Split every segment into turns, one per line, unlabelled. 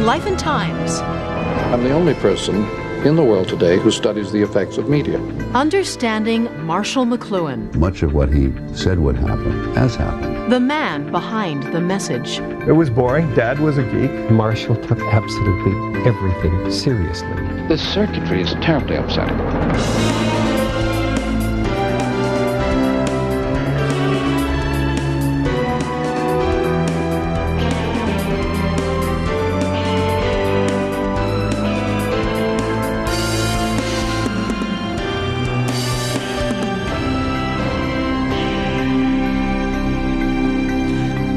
Life and Times.
I'm the only person in the world today who studies the effects of media.
Understanding Marshall McLuhan.
Much of what he said would happen has happened.
The man behind the message.
It was boring. Dad was a geek.
Marshall took absolutely everything seriously.
This circuitry is terribly upsetting.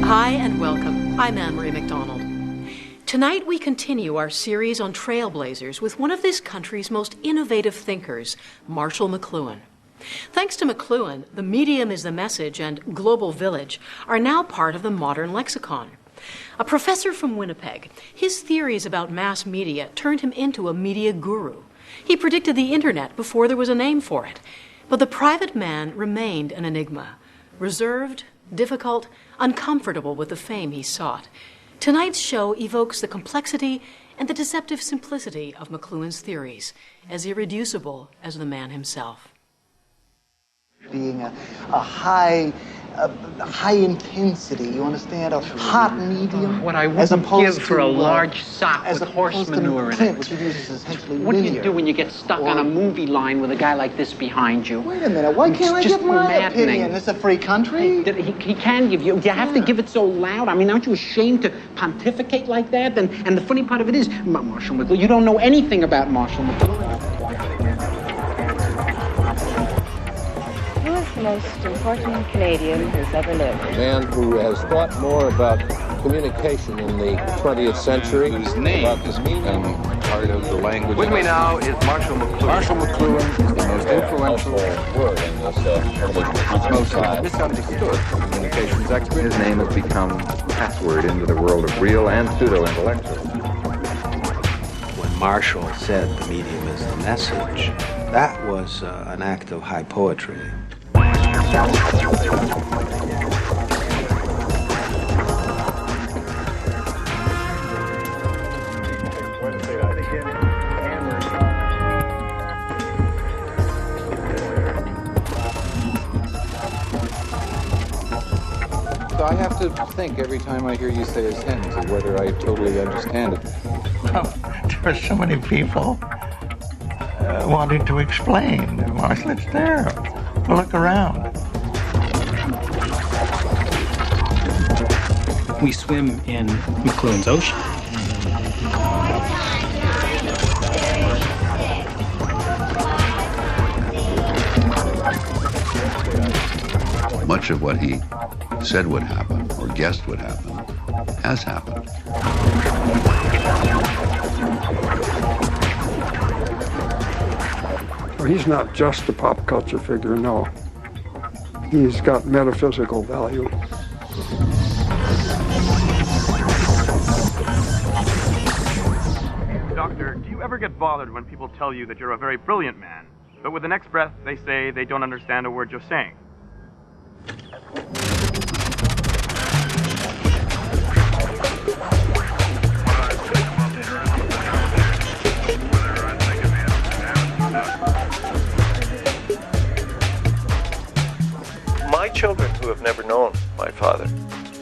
Hi and welcome. I'm Anne-Marie MacDonald. Tonight we continue our series on trailblazers with one of this country's most innovative thinkers, Marshall McLuhan. Thanks to McLuhan, the medium is the message and global village are now part of the modern lexicon. A professor from Winnipeg, his theories about mass media turned him into a media guru. He predicted the internet before there was a name for it. But the private man remained an enigma, reserved, difficult, uncomfortable with the fame he sought. Tonight's show evokes the complexity and the deceptive simplicity of McLuhan's theories, as irreducible as the man himself.
Being a high intensity, you understand, a hot medium.
What I wouldn't give for a large sock with horse manure in it. What do you do when you get stuck on a movie line with a guy like this behind you?
Wait a minute, why can't I give my opinion? It's a free country.
He can give you. Do you have to give it so loud? I mean, aren't you ashamed to pontificate like that? And the funny part of it is, Marshall McLuhan, you don't know anything about Marshall McLuhan.
The most important Canadian who's ever lived.
A man who has thought more about communication in the 20th century.
Whose name has become part of the language.
With me now is Marshall McLuhan.
Marshall McLuhan is the most influential
word in this
most misunderstood communications expert.
His name has become a password into the world of real and pseudo-intellectuals.
When Marshall said the medium is the message, that was an act of high poetry.
So I have to think every time I hear you say a sentence of whether I totally understand it.
Well, there are so many people wanting to explain. Marshall, it's there. Look around.
We swim in McLuhan's ocean.
Much of what he said would happen or guessed would happen has happened.
Well, he's not just a pop culture figure, no. He's got metaphysical value.
Doctor, do you ever get bothered when people tell you that you're a very brilliant man, but with the next breath they say they don't understand a word you're saying?
My children who have never known my father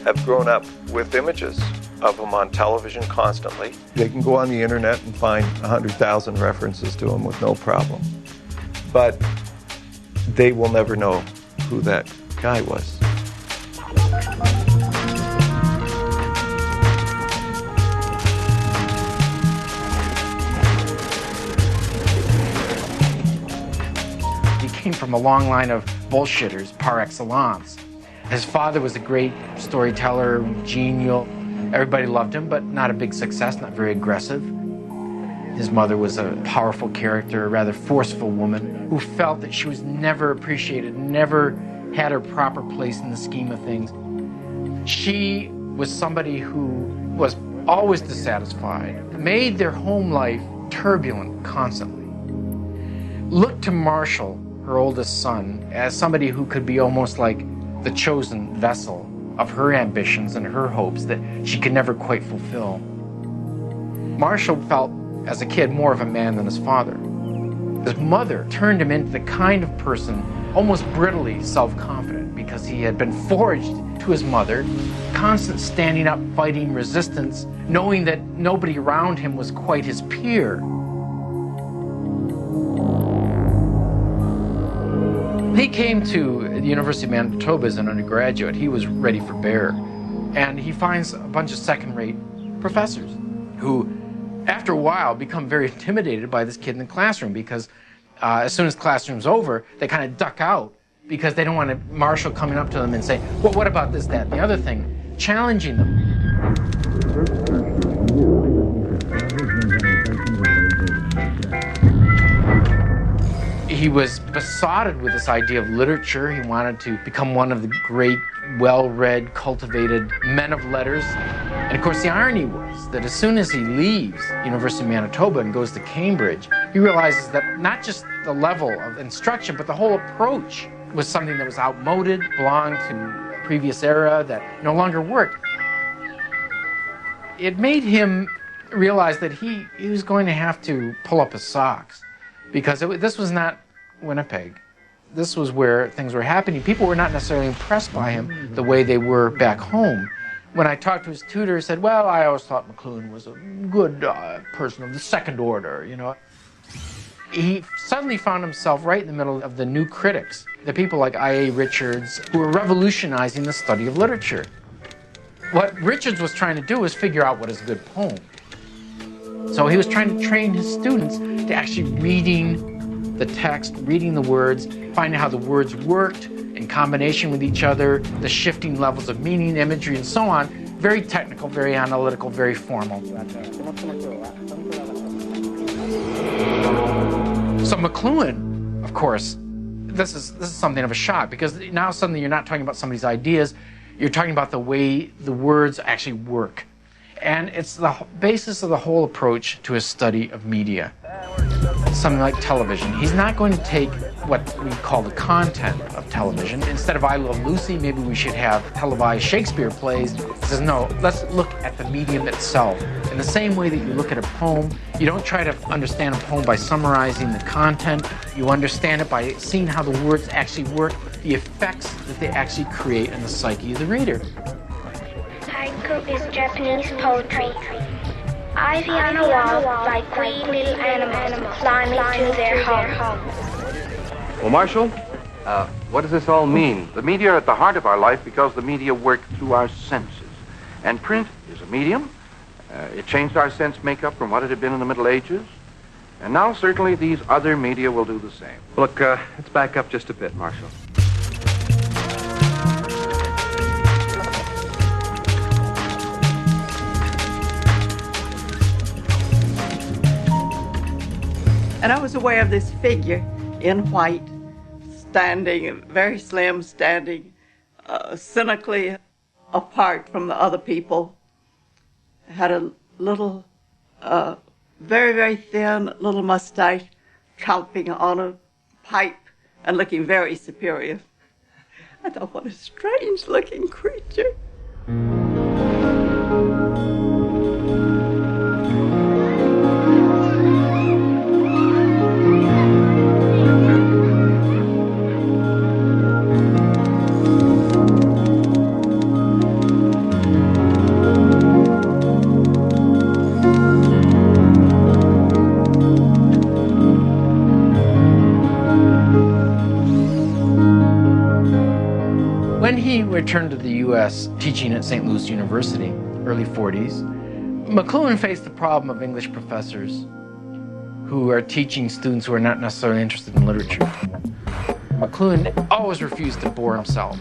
have grown up with images of him on television constantly. They can go on the internet and find 100,000 references to him with no problem. But they will never know who that guy was.
He came from a long line of bullshitters par excellence. His father was a great storyteller, genial. Everybody loved him, but not a big success, not very aggressive. His mother was a powerful character, a rather forceful woman who felt that she was never appreciated, never had her proper place in the scheme of things. She was somebody who was always dissatisfied, made their home life turbulent constantly. Looked to Marshall, her oldest son, as somebody who could be almost like the chosen vessel of her ambitions and her hopes that she could never quite fulfill. Marshall felt, as a kid, more of a man than his father. His mother turned him into the kind of person almost brittly self-confident because he had been forged to his mother, constant standing up, fighting resistance, knowing that nobody around him was quite his peer. He came to the University of Manitoba as an undergraduate. He was ready for bear. And he finds a bunch of second-rate professors who, after a while, become very intimidated by this kid in the classroom because as soon as classroom's over, they kind of duck out because they don't want Marshall coming up to them and saying, well, what about this, that, and the other thing, challenging them. He was besotted with this idea of literature. He wanted to become one of the great, well-read, cultivated men of letters. And of course, the irony was that as soon as he leaves University of Manitoba and goes to Cambridge, he realizes that not just the level of instruction, but the whole approach was something that was outmoded, belonged to a previous era that no longer worked. It made him realize that he was going to have to pull up his socks because this was not Winnipeg. This was where things were happening. People were not necessarily impressed by him the way they were back home. When I talked to his tutor, he said, well, I always thought McLuhan was a good person of the second order, you know. He suddenly found himself right in the middle of the new critics, the people like I.A. Richards, who were revolutionizing the study of literature. What Richards was trying to do was figure out what is a good poem. So he was trying to train his students to actually reading the text, reading the words, finding how the words worked in combination with each other, the shifting levels of meaning, imagery, and so on. Very technical, very analytical, very formal. So McLuhan, of course, this is something of a shock because now suddenly you're not talking about somebody's ideas, you're talking about the way the words actually work. And it's the basis of the whole approach to his study of media. Something like television. He's not going to take what we call the content of television. Instead of I Love Lucy, maybe we should have televised Shakespeare plays. He says, no, let's look at the medium itself. In the same way that you look at a poem, you don't try to understand a poem by summarizing the content. You understand it by seeing how the words actually work, the effects that they actually create in the psyche of the reader.
Haiku is Japanese poetry. Ivy on a wall, like green little animals climbing to their homes.
Well, Marshall, what does this all mean? The media are at the heart of our life because the media work through our senses. And print is a medium. It changed our sense makeup from what it had been in the Middle Ages. And now certainly these other media will do the same.
Look, let's back up just a bit, Marshall.
And I was aware of this figure in white, standing, very slim, standing cynically apart from the other people. Had a little, very, very thin little mustache, chomping on a pipe and looking very superior. I thought, what a strange-looking creature.
Returned to the U.S. teaching at St. Louis University, early 40s. McLuhan faced the problem of English professors who are teaching students who are not necessarily interested in literature. McLuhan always refused to bore himself.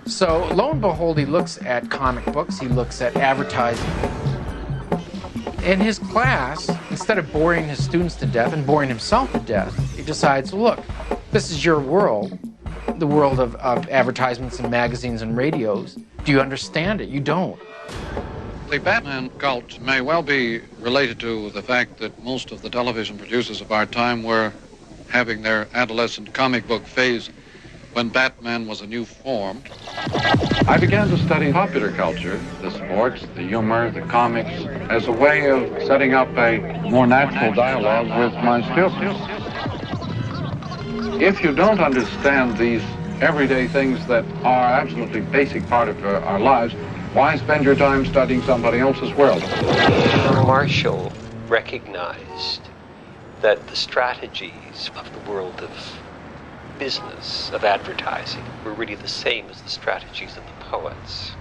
So lo and behold, he looks at comic books, he looks at advertising. In his class, instead of boring his students to death and boring himself to death, he decides, look, this is your world. The world of advertisements and magazines and radios. Do you understand it? You don't.
The Batman cult may well be related to the fact that most of the television producers of our time were having their adolescent comic book phase. when Batman was a new form.
I began to study popular culture, the sports, the humor, the comics, as a way of setting up a more natural dialogue with my students. If you don't understand these everyday things that are absolutely basic part of our lives, why spend your time studying somebody else's world?
Marshall recognized that the strategies of the world of business, of advertising, were really the same as the strategies of the poets.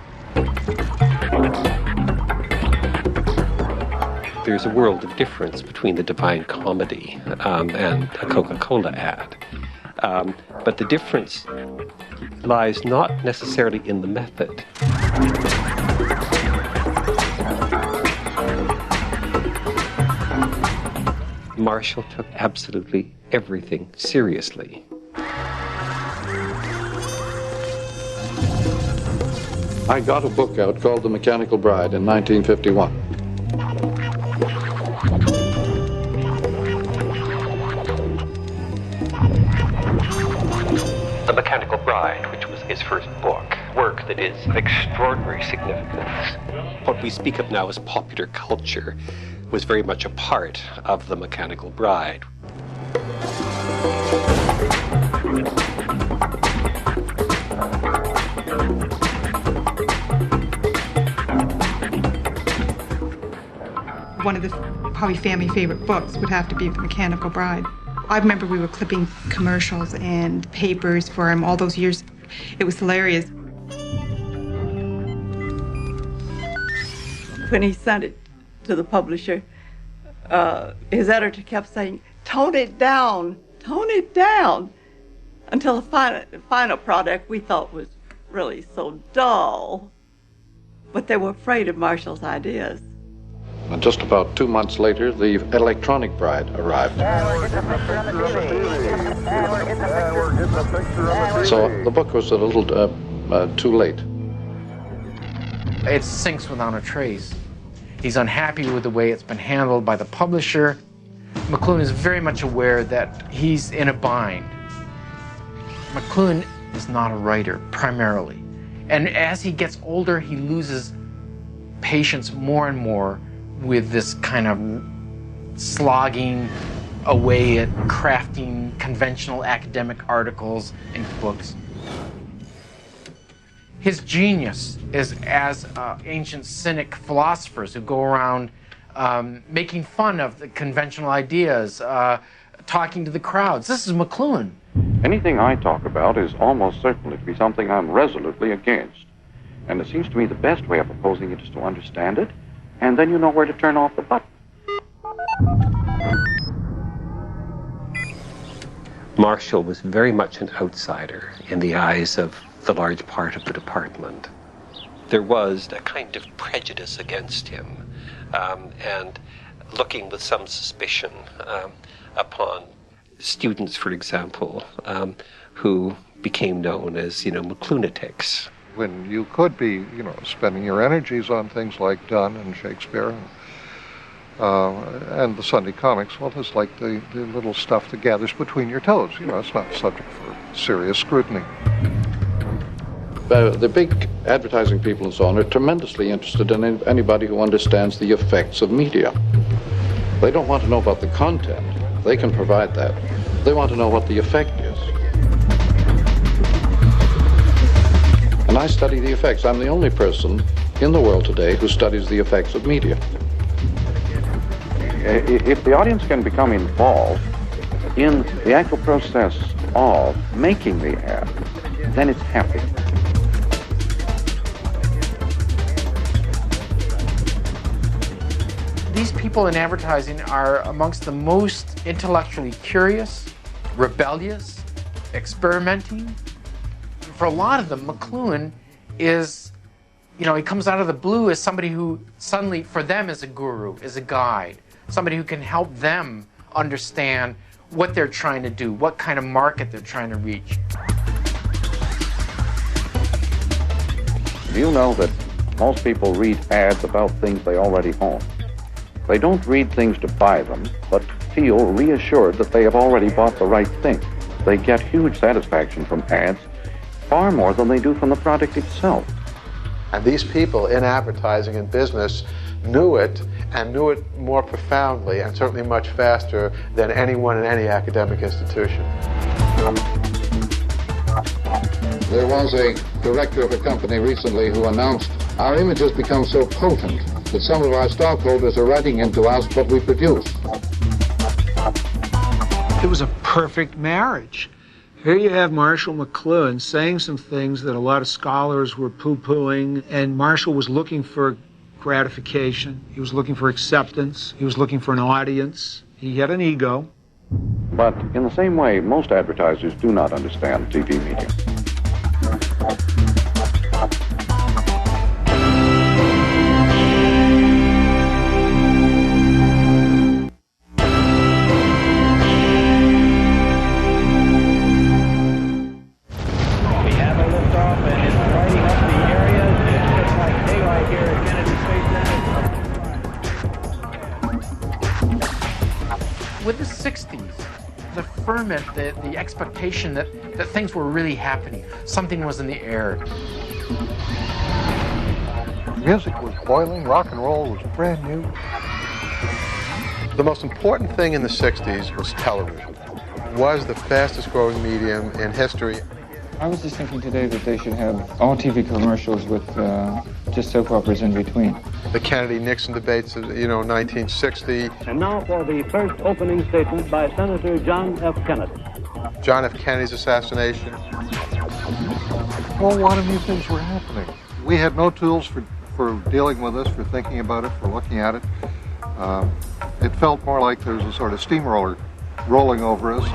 There's a world of difference between the Divine Comedy and a Coca-Cola ad. But the difference lies not necessarily in the method. Marshall took absolutely everything seriously.
I got a book out called The Mechanical Bride in 1951.
The Mechanical Bride, which was his first book, work that is of extraordinary significance.
What we speak of now as popular culture was very much a part of The Mechanical Bride.
One of the probably family favorite books would have to be The Mechanical Bride. I remember we were clipping commercials and papers for him all those years. It was hilarious.
When he sent it to the publisher, his editor kept saying, tone it down, until the final product we thought was really so dull. But they were afraid of Marshall's ideas.
And just about 2 months later, the Electronic Bride arrived. So the book was a little too late.
It sinks without a trace. He's unhappy with the way it's been handled by the publisher. McLuhan is very much aware that he's in a bind. McLuhan is not a writer, primarily. And as he gets older, he loses patience more and more with this kind of slogging away at crafting conventional academic articles and books. His genius is as ancient cynic philosophers who go around making fun of the conventional ideas, talking to the crowds. This is McLuhan.
Anything I talk about is almost certainly to be something I'm resolutely against. And it seems to me the best way of opposing it is to understand it, and then you know where to turn off the button.
Marshall was very much an outsider in the eyes of the large part of the department.
There was a kind of prejudice against him, and looking with some suspicion upon
students, for example, who became known as, McLunatics.
When you could be, spending your energies on things like Donne and Shakespeare and the Sunday comics, well, it's like the little stuff that gathers between your toes. It's not subject for serious scrutiny.
The big advertising people and so on are tremendously interested in anybody who understands the effects of media. They don't want to know about the content. They can provide that. They want to know what the effect is. And I study the effects. I'm the only person in the world today who studies the effects of media.
If the audience can become involved in the actual process of making the ad, then it's happy.
These people in advertising are amongst the most intellectually curious, rebellious, experimenting. For a lot of them, McLuhan is, he comes out of the blue as somebody who suddenly, for them, is a guru, is a guide, somebody who can help them understand what they're trying to do, what kind of market they're trying to reach.
Do you know that most people read ads about things they already own? They don't read things to buy them, but feel reassured that they have already bought the right thing.
they get huge satisfaction from ads, far more than they do from the product itself.
And these people in advertising and business knew it, and knew it more profoundly and certainly much faster than anyone in any academic institution.
There was a director of a company recently who announced, our images become so potent that some of our stockholders are writing into us what we produce.
It was a perfect marriage. Here you have Marshall McLuhan saying some things that a lot of scholars were poo-pooing, and Marshall was looking for gratification. He was looking for acceptance. He was looking for an audience. He had an ego.
But in the same way, most advertisers do not understand TV media.
With the 60s, the ferment, the expectation that things were really happening, something was in the air.
Music was boiling, rock and roll was brand new.
The most important thing in the 60s was television. It was the fastest growing medium in history.
I was just thinking today that they should have all TV commercials with just soap operas in between.
The Kennedy-Nixon debates of, 1960.
And now for the first opening statement by Senator John F. Kennedy.
John F. Kennedy's assassination.
Well, a lot of new things were happening. We had no tools for dealing with this, for thinking about it, for looking at it. It felt more like there was a sort of steamroller rolling over us.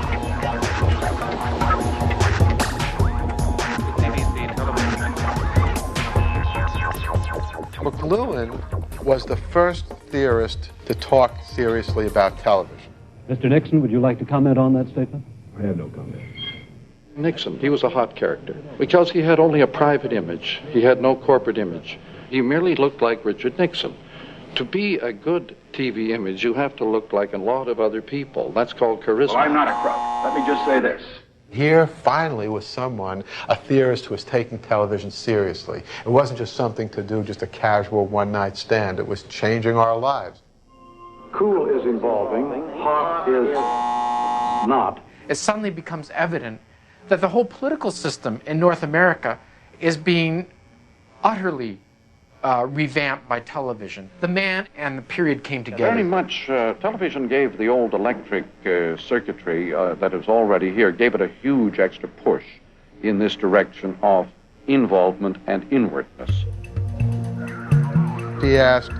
McLuhan was the first theorist to talk seriously about television.
Mr. Nixon, would you like to comment on that statement?
I have no comment.
Nixon, he was a hot character because he had only a private image. He had no corporate image. He merely looked like Richard Nixon. To be a good TV image, you have to look like a lot of other people. That's called charisma.
Well, I'm not a crook. Let me just say this.
Here, finally, was someone, a theorist who was taking television seriously. It wasn't just something to do, just a casual one-night stand. It was changing our lives.
Cool is evolving, hot is not.
It suddenly becomes evident that the whole political system in North America is being utterly revamped by television. The man and the period came together.
Very much, television gave the old electric circuitry that is already here, gave it a huge extra push in this direction of involvement and inwardness.
He asked,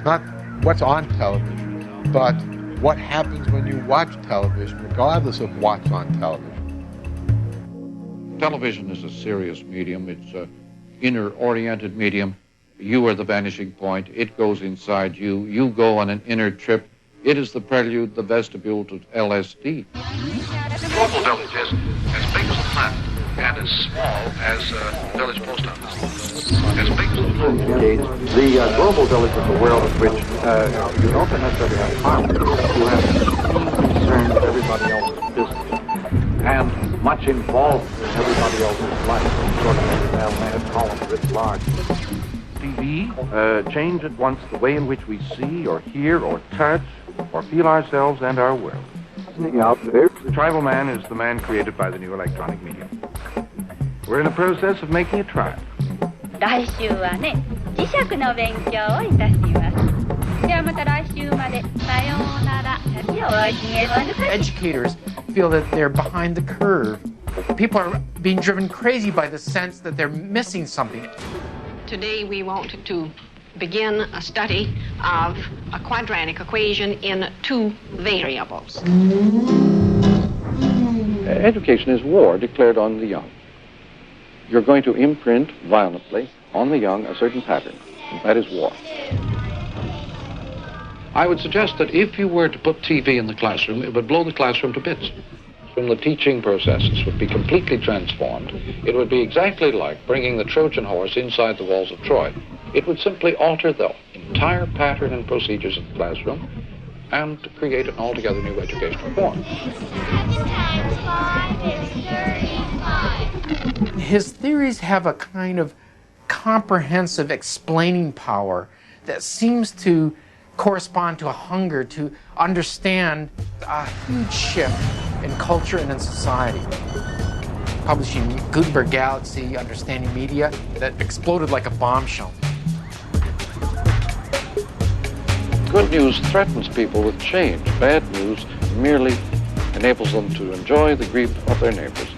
not what's on television, but what happens when you watch television, regardless of what's on television.
Television is a serious medium. It's an inner-oriented medium. You are the vanishing point. It goes inside you. You go on an inner trip. It is the prelude, the vestibule to LSD.
Global village is as big as a planet and as small as a village post office. As big as a planet.
The global village is a world in which you don't necessarily have harmony. You have concern with everybody else's business and much involved in everybody else's life. Sort of a mad column writ large.
TV change at once the way in which we see or hear or touch or feel ourselves and our world. The tribal man is the man created by the new electronic medium. We're in the process of making a trial.
来週はね、磁石の勉強をいたします。ではまた来週まで。さようなら。
Educators feel that they're behind the curve. People are being driven crazy by the sense that they're missing something.
Today we want to begin a study of a quadratic equation in two variables.
Education is war declared on the young. You're going to imprint violently on the young a certain pattern. That is war.
I would suggest that if you were to put TV in the classroom, it would blow the classroom to bits. From the teaching processes would be completely transformed. It would be exactly like bringing the Trojan horse inside the walls of Troy. It would simply alter the entire pattern and procedures of the classroom. and to create an altogether new educational form.
His theories have a kind of comprehensive explaining power that seems to correspond to a hunger to understand a huge shift in culture and in society. Publishing Gutenberg Galaxy, Understanding Media, that exploded like a bombshell.
Good news threatens people with change. Bad news merely enables them to enjoy the grief of their neighbors.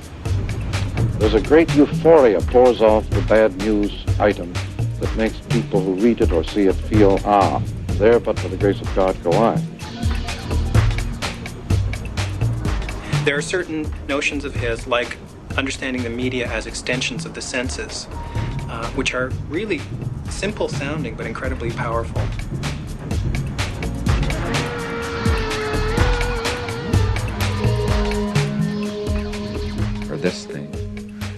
There's a great euphoria pours off the bad news item that makes people who read it or see it feel, there, but for the grace of God, go on.
There are certain notions of his, like understanding the media as extensions of the senses, which are really simple sounding but incredibly powerful.
Or this thing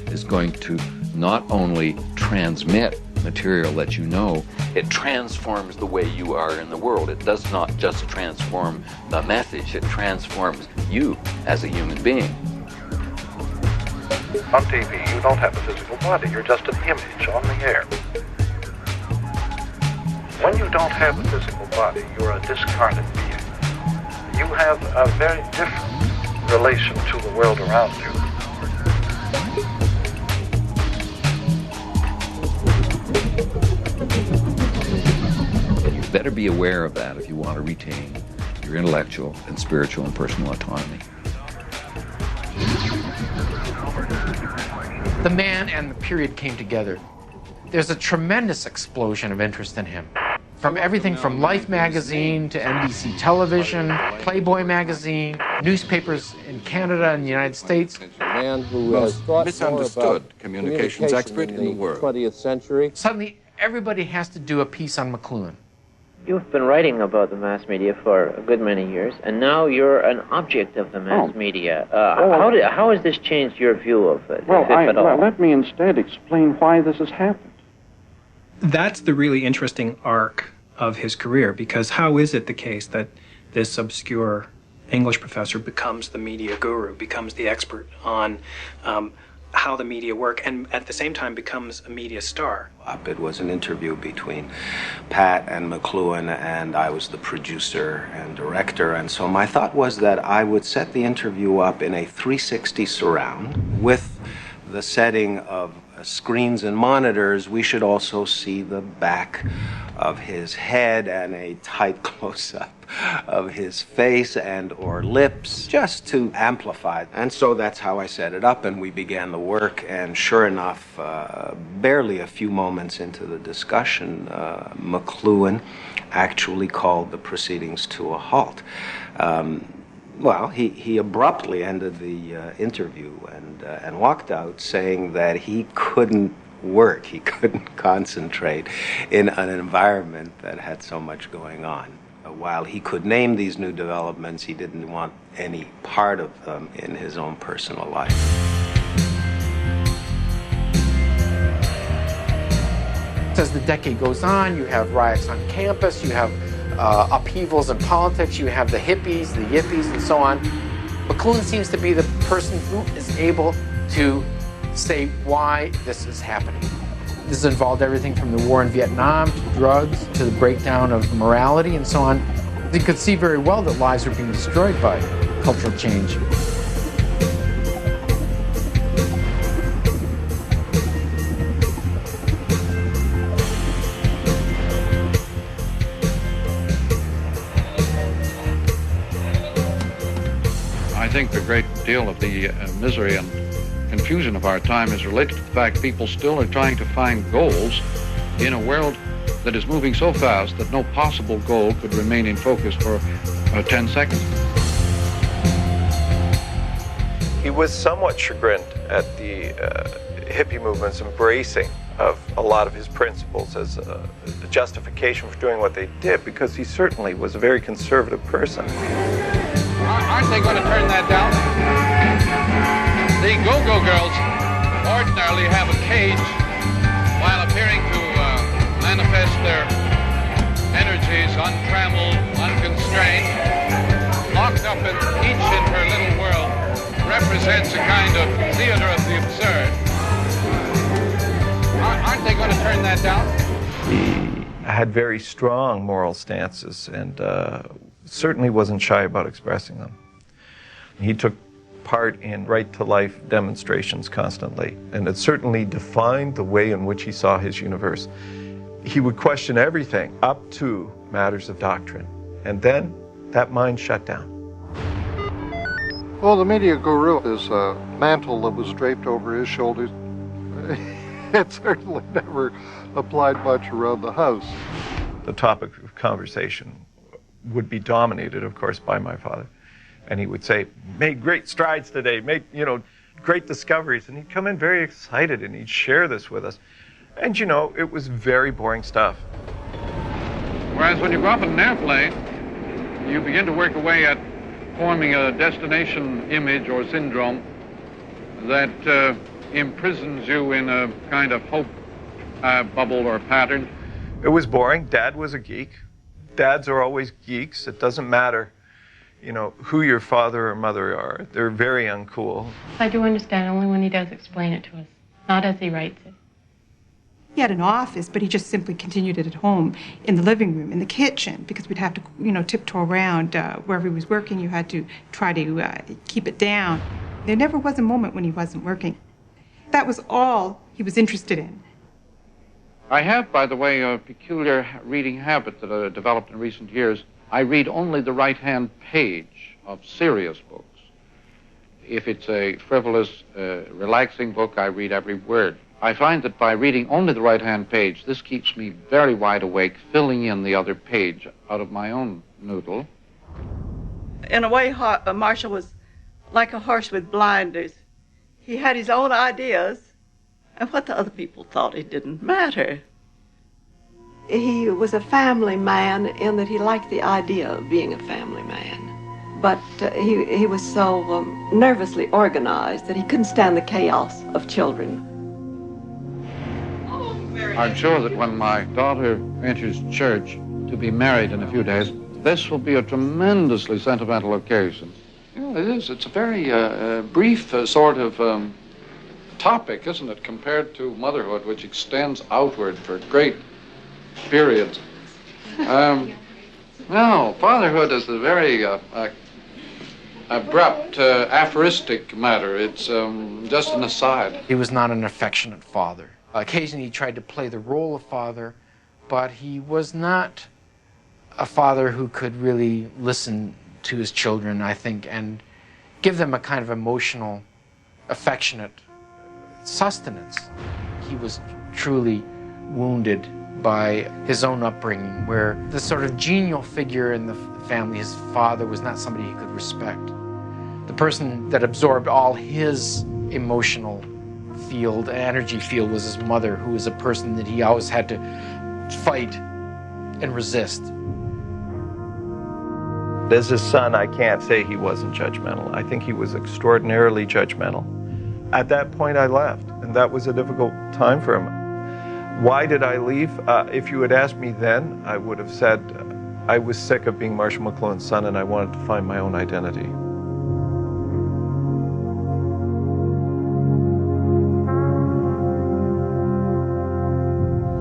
is going to not only transmit material that you know, it transforms the way you are in the world. It does not just transform the message, it transforms you as a human being.
On TV, you don't have a physical body. You're just an image on the air. When you don't have a physical body, you're a discarnate being. You have a very different relation to the world around you.
You better be aware of that if you want to retain your intellectual and spiritual and personal autonomy.
The man and the period came together. There's a tremendous explosion of interest in him. From everything from Life magazine to NBC television, Playboy magazine, newspapers in Canada and the United States.
A man who has thought misunderstood communications expert in the world.
20th century.
Suddenly, everybody has to do a piece on McLuhan.
You've been writing about the mass media for a good many years, and now you're an object of the mass media. How has this changed your view of it, if at all?
Let me instead explain why this has happened.
That's the really interesting arc of his career, because how is it the case that this obscure English professor becomes the media guru, becomes the expert on how the media work, and at the same time becomes a media star?
It was an interview between Pat and McLuhan, and I was the producer and director, and so my thought was that I would set the interview up in a 360 surround with the setting of screens and monitors. We should also see the back of his head and a tight close-up of his face and or lips, just to amplify. And so that's how I set it up, and we began the work, and sure enough, barely a few moments into the discussion, McLuhan actually called the proceedings to a halt. Well, he abruptly ended the interview and walked out saying that he couldn't work, he couldn't concentrate in an environment that had so much going on. While he could name these new developments, he didn't want any part of them in his own personal life.
As the decade goes on, you have riots on campus, you have upheavals in politics, you have the hippies, the yippies, and so on. McLuhan seems to be the person who is able to say why this is happening. This has involved everything from the war in Vietnam to drugs to the breakdown of morality and so on. You could see very well that lives are being destroyed by cultural change.
I think a great deal of the misery and confusion of our time is related to the fact people still are trying to find goals in a world that is moving so fast that no possible goal could remain in focus for 10 seconds.
He was somewhat chagrined at the hippie movement's embracing of a lot of his principles as a justification for doing what they did, because he certainly was a very conservative person.
Aren't they going to turn that down? The go-go girls ordinarily have a cage while appearing to manifest their energies untrammeled, unconstrained. It's a kind of theater of the absurd. Aren't they going to turn that down?
He had very strong moral stances and certainly wasn't shy about expressing them. He took part in right-to-life demonstrations constantly, and it certainly defined the way in which he saw his universe. He would question everything up to matters of doctrine, and then that mind shut down.
Well, the media guru, his mantle that was draped over his shoulders, it certainly never applied much around the house.
The topic of conversation would be dominated, of course, by my father. And he would say, made great strides today, made, great discoveries. And he'd come in very excited and he'd share this with us. And, it was very boring stuff.
Whereas when you go up in an airplane, you begin to work away at forming a destination image or syndrome that imprisons you in a kind of hope bubble or pattern.
It was boring. Dad was a geek. Dads are always geeks. It doesn't matter, who your father or mother are. They're very uncool.
I do understand only when he does explain it to us, not as he writes it.
He had an office, but he just simply continued it at home, in the living room, in the kitchen, because we'd have to, tiptoe around wherever he was working. You had to try to keep it down. There never was a moment when he wasn't working. That was all he was interested in.
I have, by the way, a peculiar reading habit that I developed in recent years. I read only the right-hand page of serious books. If it's a frivolous, relaxing book, I read every word. I find that by reading only the right-hand page, this keeps me very wide awake, filling in the other page out of my own noodle.
In a way, Marshall was like a horse with blinders. He had his own ideas, and what the other people thought, it didn't matter.
He was a family man in that he liked the idea of being a family man. But he was so nervously organized that he couldn't stand the chaos of children.
I'm sure that when my daughter enters church to be married in a few days, this will be a tremendously sentimental occasion. Yeah, it is. It's a very brief sort of topic, isn't it, compared to motherhood, which extends outward for great periods. No, fatherhood is a very abrupt, aphoristic matter. It's just an aside.
He was not an affectionate father. Occasionally he tried to play the role of father, but he was not a father who could really listen to his children, I think, and give them a kind of emotional, affectionate sustenance. He was truly wounded by his own upbringing, where the sort of genial figure in the family, his father, was not somebody he could respect. The person that absorbed all his emotional field, energy field, was his mother, who was a person that he always had to fight and resist.
As his son, I can't say he wasn't judgmental. I think he was extraordinarily judgmental. At that point, I left, and that was a difficult time for him. Why did I leave? If you had asked me then, I would have said I was sick of being Marshall McLuhan's son and I wanted to find my own identity.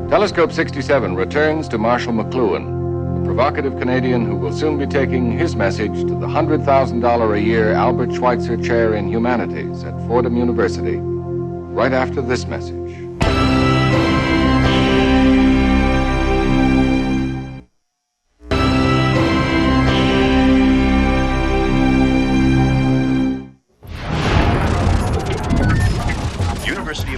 Telescope 67 returns to Marshall McLuhan, a provocative Canadian who will soon be taking his message to the $100,000 a year Albert Schweitzer Chair in Humanities at Fordham University, right after this message.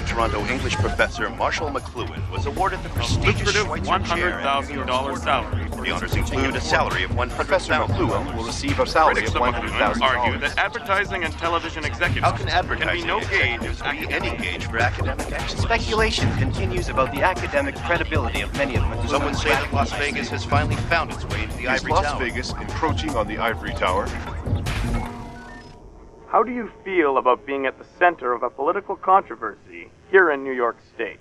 Toronto English professor Marshall McLuhan was awarded the prestigious Schweitzer Chair.
$100,000 salary.
The honors include a salary of $100,000.
Professor McLuhan will receive a salary of $100,000. Argue that advertising and television executives
How can advertising
no
executives be any gauge for academic excellence? Speculation continues about the academic credibility of many of McLuhan's. Someone say that Las Vegas has finally found its way to the Ivory Tower.
Las Vegas encroaching on the Ivory Tower?
How do you feel about being at the center of a political controversy here in New York State?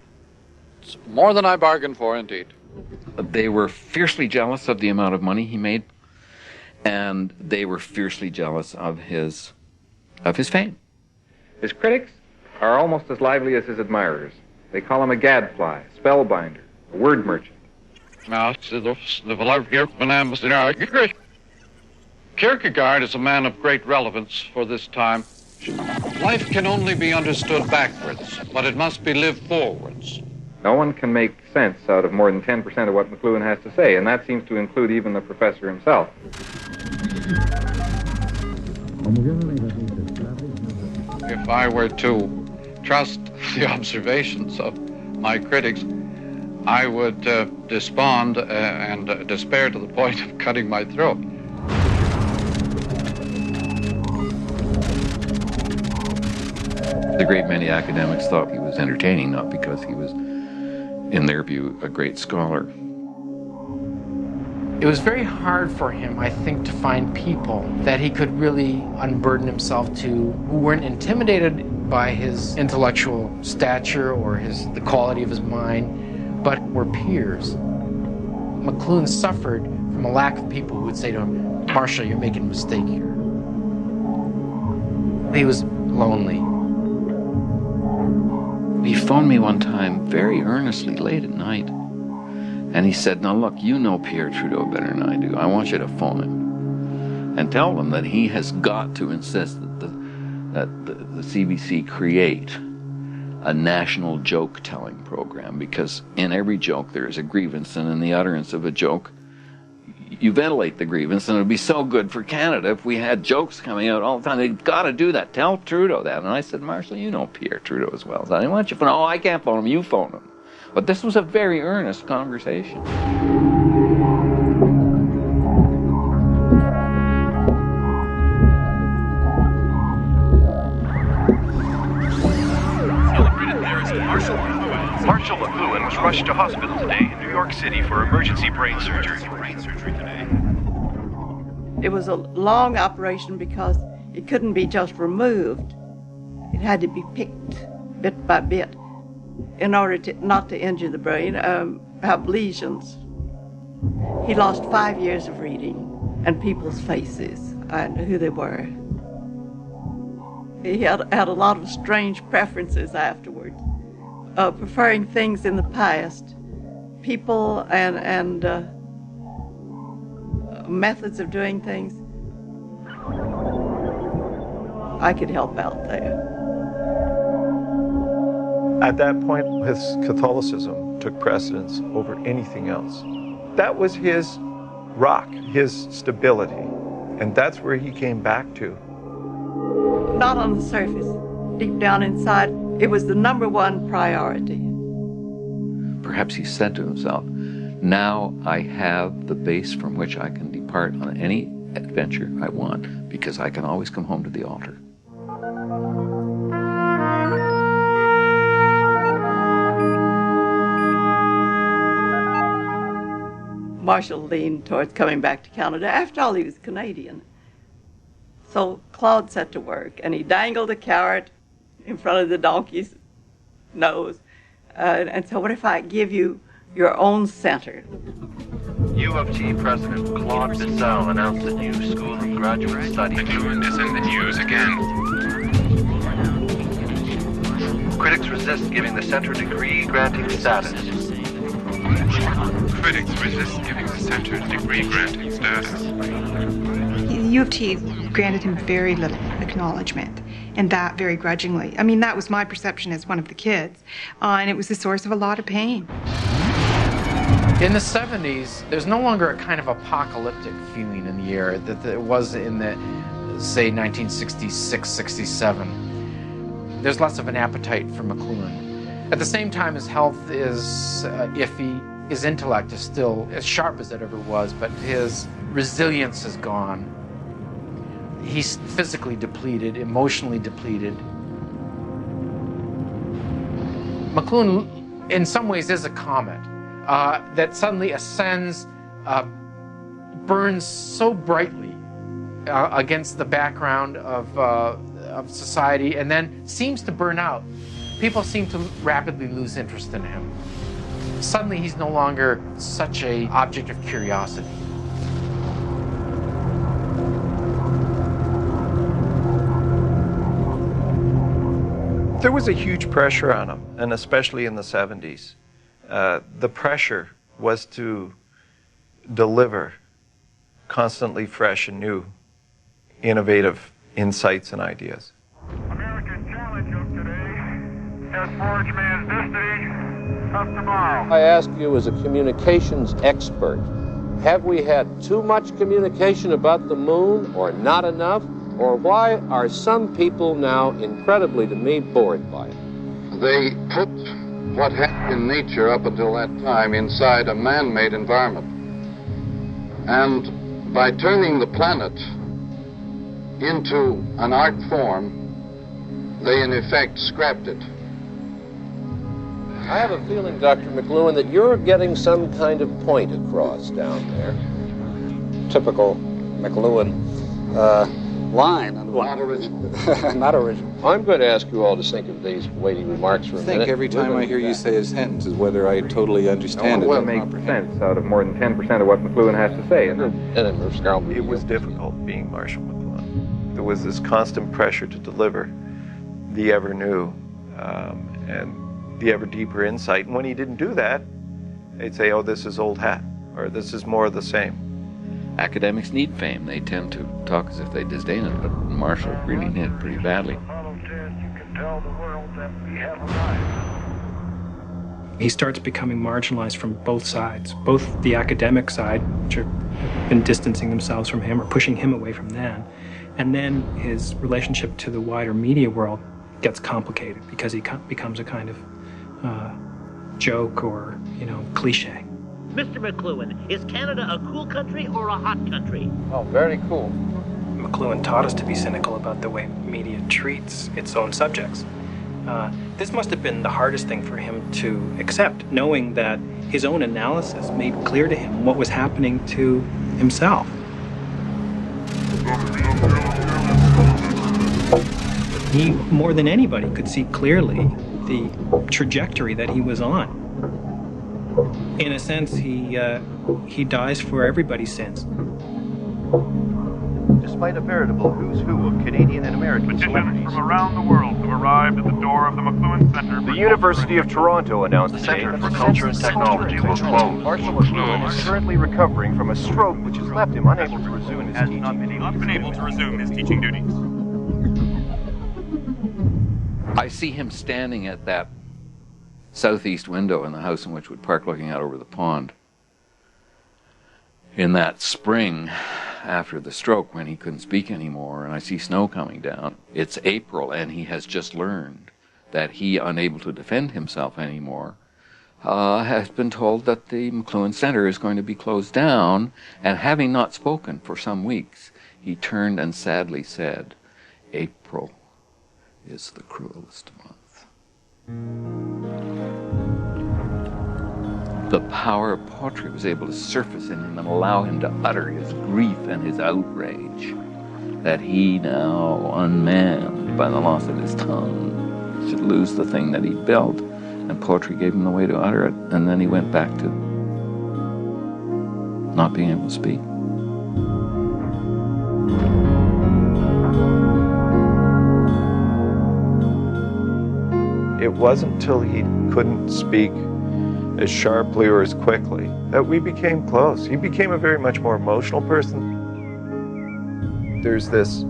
It's more than I bargained for, indeed.
They were fiercely jealous of the amount of money he made, and they were fiercely jealous of his fame.
His critics are almost as lively as his admirers. They call him a gadfly, spellbinder, a word merchant.
Kierkegaard is a man of great relevance for this time. Life can only be understood backwards, but it must be lived forwards.
No one can make sense out of more than 10% of what McLuhan has to say, and that seems to include even the professor himself.
If I were to trust the observations of my critics, I would despond and despair to the point of cutting my throat.
The great many academics thought he was entertaining, not because he was, in their view, a great scholar.
It was very hard for him, I think, to find people that he could really unburden himself to, who weren't intimidated by his intellectual stature or the quality of his mind, but were peers. McLuhan suffered from a lack of people who would say to him, "Marshall, you're making a mistake here." He was lonely.
He phoned me one time very earnestly late at night. And he said, "Now look, you know Pierre Trudeau better than I do. I want you to phone him and tell him that he has got to insist that the CBC create a national joke-telling program, because in every joke there is a grievance, and in the utterance of a joke, you ventilate the grievance, and it would be so good for Canada if we had jokes coming out all the time. They've got to do that. Tell Trudeau that." And I said, "Marshall, you know Pierre Trudeau as well as I. Why don't you phone him?" "Oh, I can't phone him. You phone him." But this was a very earnest conversation.
Marshall McLuhan was rushed to hospital today in New York City for emergency brain surgery.
It was a long operation because it couldn't be just removed. It had to be picked bit by bit in order not to injure the brain, have lesions. He lost 5 years of reading and people's faces and who they were. He had a lot of strange preferences afterwards, preferring things in the past, people and methods of doing things. I could help out there.
At that point, his Catholicism took precedence over anything else. That was his rock, his stability, and that's where he came back to.
Not on the surface. Deep down inside, it was the #1 priority.
Perhaps he said to himself, "Now I have the base from which I can depart on any adventure I want, because I can always come home to the altar."
Marshall leaned towards coming back to Canada. After all, he was Canadian. So Claude set to work, and he dangled a carrot in front of the donkey's nose. And so, what if I give you your own center?
U of T President Claude Bissell announced a new School of Graduate Studies.
McLuhan is in the news again.
Critics resist giving the center degree granting status.
Critics resist giving the center degree granting status.
U of T granted him very little acknowledgement, and that very grudgingly. I mean, that was my perception as one of the kids, and it was the source of a lot of pain.
In the 70s, there's no longer a kind of apocalyptic feeling in the air that there was in the, say, 1966, 67. There's less of an appetite for McLuhan. At the same time, his health is iffy. His intellect is still as sharp as it ever was, but his resilience is gone. He's physically depleted, emotionally depleted. McLuhan, in some ways, is a comet that suddenly ascends, burns so brightly against the background of society, and then seems to burn out. People seem to rapidly lose interest in him. Suddenly, he's no longer such an object of curiosity.
There was a huge pressure on him, and especially in the 70s. The pressure was to deliver constantly fresh and new, innovative insights and ideas.
American challenge of today has forged man's destiny of tomorrow.
I ask you as a communications expert, have we had too much communication about the moon or not enough? Or why are some people now, incredibly to me, bored by it?
They put what happened in nature up until that time inside a man-made environment. And by turning the planet into an art form, they in effect scrapped it.
I have a feeling, Dr. McLuhan, that you're getting some kind of point across down there.
Typical McLuhan line.
Not original.
Not original.
I'm going to ask you all to think of these weighty remarks for a minute.
I think every time I hear you say a sentence is whether I totally understand it.
Well, make sense out of more than 10% of what McLuhan has to say.
It was difficult being Marshall McLuhan. There was this constant pressure to deliver the ever new and the ever deeper insight. And when he didn't do that, they'd say, oh, this is old hat, or this is more of the same.
Academics need fame. They tend to talk as if they disdain it, but Marshall really did pretty badly.
He starts becoming marginalized from both sides, both the academic side, which have been distancing themselves from him or pushing him away from them, and then his relationship to the wider media world gets complicated because he becomes a kind of joke or, cliche.
Mr. McLuhan, is Canada a cool country or a hot country?
Oh, very cool.
McLuhan taught us to be cynical about the way media treats its own subjects. This must have been the hardest thing for him to accept, knowing that his own analysis made clear to him what was happening to himself. He, more than anybody, could see clearly the trajectory that he was on. In a sense, he dies for everybody's sins.
Despite a veritable who's who of Canadian and American
Petitions from around the world have arrived at the door of the McLuhan Center.
The University of Toronto announced the Center for Culture and Technology will close. Marshall McLuhan is currently recovering from a stroke which has left him unable to resume his teaching.
Not been able to resume his teaching duties.
I see him standing at that southeast window in the house in Witchwood Park looking out over the pond in that spring after the stroke when he couldn't speak anymore, and I see snow coming down. It's April, and he has just learned that he, unable to defend himself anymore, has been told that the McLuhan Center is going to be closed down, and having not spoken for some weeks, he turned and sadly said, "April is the cruelest month." The power of poetry was able to surface in him and allow him to utter his grief and his outrage that he now, unmanned by the loss of his tongue, should lose the thing that he built. And poetry gave him the way to utter it, and then he went back to not being able to speak.
It wasn't until he couldn't speak as sharply or as quickly that we became close. He became a very much more emotional person. There's this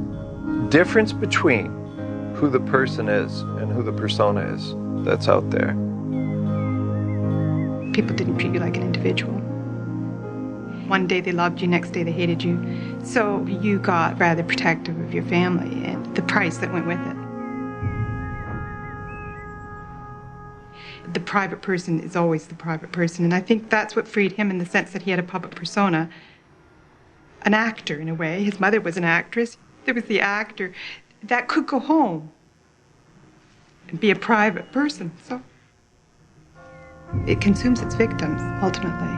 difference between who the person is and who the persona is that's out there.
People didn't treat you like an individual. One day they loved you, next day they hated you. So you got rather protective of your family and the price that went with it. The private person is always the private person, and I think that's what freed him in the sense that he had a public persona. An actor, in a way. His mother was an actress. There was the actor that could go home and be a private person. So it consumes its victims, ultimately.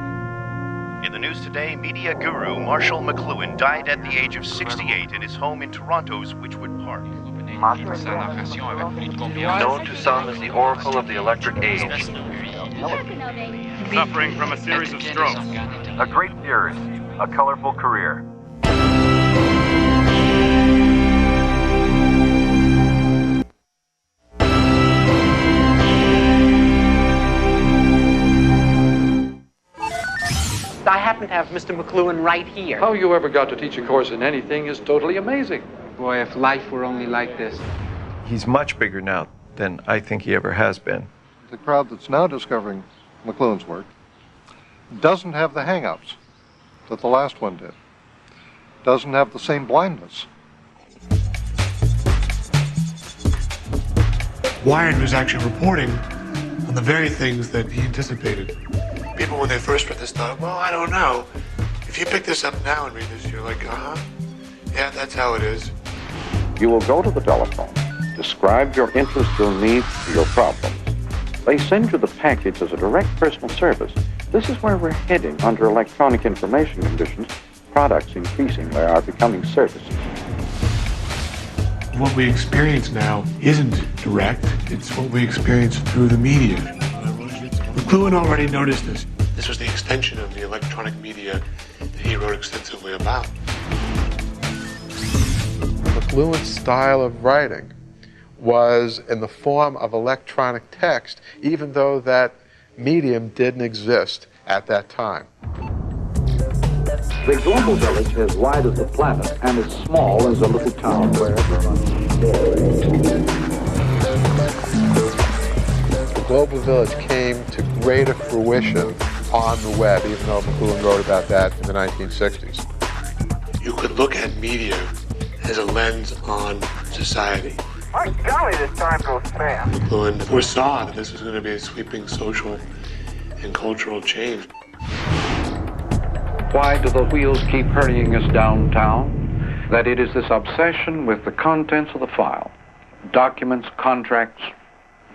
In the news today, media guru Marshall McLuhan died at the age of 68 in his home in Toronto's Witchwood Park.
Known to some as the Oracle of the Electric Age. Suffering from a series of strokes. A great theorist, a colorful career.
I happen to have Mr. McLuhan right here.
How you ever got to teach a course in anything is totally amazing.
Boy, if life were only like this.
He's much bigger now than I think he ever has been.
The crowd that's now discovering McLuhan's work doesn't have the hang-ups that the last one did. Doesn't have the same blindness.
Wired was actually reporting on the very things that he anticipated. People, when they first read this, thought, well, I don't know. If you pick this up now and read this, you're like, yeah, that's how it is.
You will go to the telephone, describe your interest, your needs, your problems. They send you the package as a direct personal service. This is where we're heading under electronic information conditions. Products increasingly are becoming services.
What we experience now isn't direct, it's what we experience through the media. McLuhan already noticed this. This was the extension of the electronic media that he wrote extensively about.
McLuhan's style of writing was in the form of electronic text, even though that medium didn't exist at that time.
The global village as wide as the planet and as small as a little town wherever.
The global village came to greater fruition on the web, even though McLuhan wrote about that in the 1960s.
You could look at media as a lens on society.
My golly, this time goes fast.
McLuhan foresaw that this was going to be a sweeping social and cultural change.
Why do the wheels keep hurrying us downtown? That it is this obsession with the contents of the file, documents, contracts,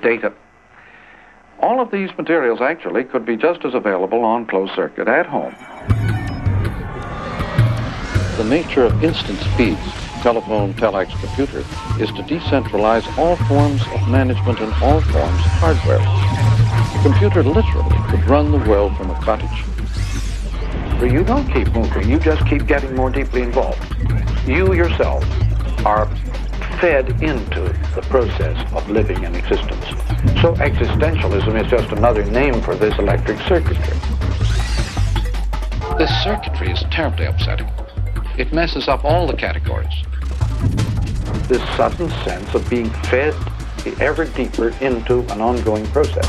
data. All of these materials actually could be just as available on closed circuit at home. The nature of instant speeds, telephone, telex, computer, is to decentralize all forms of management and all forms of hardware. The computer literally could run the world from a cottage. But you don't keep moving, you just keep getting more deeply involved. You yourself are fed into the process of living and existence. So existentialism is just another name for this electric circuitry. This circuitry is terribly upsetting. It messes up all the categories. This sudden sense of being fed ever deeper into an ongoing process.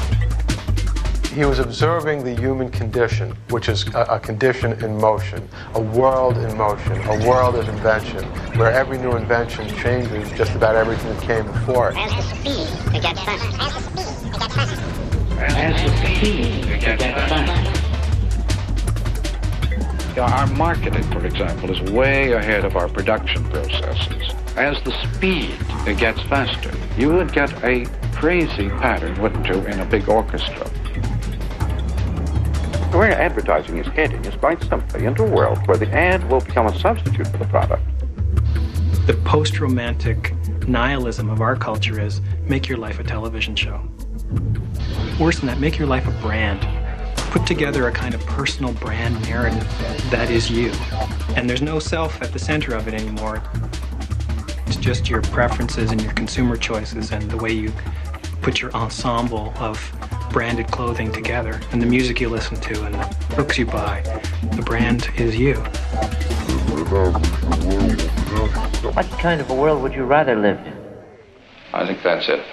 He was observing the human condition, which is a condition in motion, a world in motion, a world of invention, where every new invention changes just about everything that came before it.
As the speed, it gets faster.
As the speed, it gets faster. Our marketing, for example, is way ahead of our production processes. As the speed, it gets faster. You would get a crazy pattern, wouldn't you, in a big orchestra? Where advertising is heading is quite simply into a world where the ad will become a substitute for the product.
The post-romantic nihilism of our culture is make your life a television show. Worse than that, make your life a brand. Put together a kind of personal brand narrative that is you. And there's no self at the center of it anymore. It's just your preferences and your consumer choices and the way you put your ensemble of branded clothing together and the music you listen to and the books you buy. The brand is you.
What kind of a world would you rather live in?
I think that's it.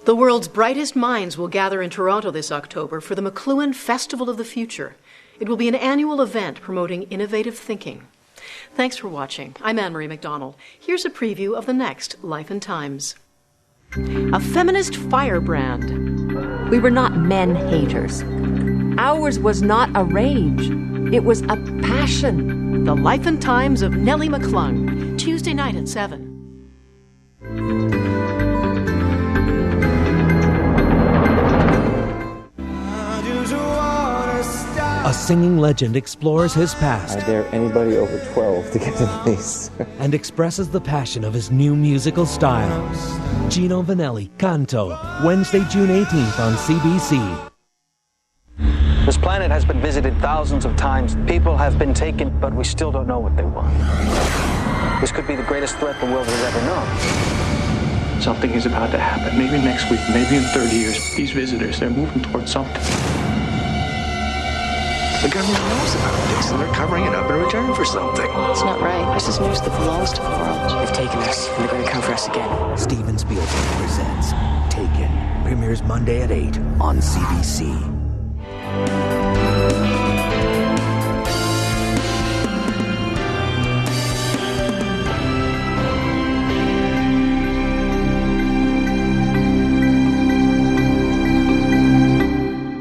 The world's brightest minds will gather in Toronto this October for the McLuhan Festival of the Future. It will be an annual event promoting innovative thinking. Thanks for watching. I'm Anne-Marie McDonald. Here's a preview of the next Life and Times. A feminist firebrand.
We were not men haters. Ours was not a rage. It was a passion.
The Life and Times of Nellie McLuhan, Tuesday night at 7.
A singing legend explores his past.
I dare anybody over 12 to get to the least.
And expresses the passion of his new musical style. Gino Vanelli, Canto, Wednesday, June 18th on CBC.
This planet has been visited thousands of times. People have been taken, but we still don't know what they want. This could be the greatest threat the world has ever known.
Something is about to happen. Maybe next week, maybe in 30 years. These visitors, they're moving towards something.
The government knows about this, and they're covering it up in return for something.
It's not right. This is news that belongs to the world.
They've taken us, and they're going to come for us again.
Steven Spielberg presents Taken. Premieres Monday at 8 on CBC.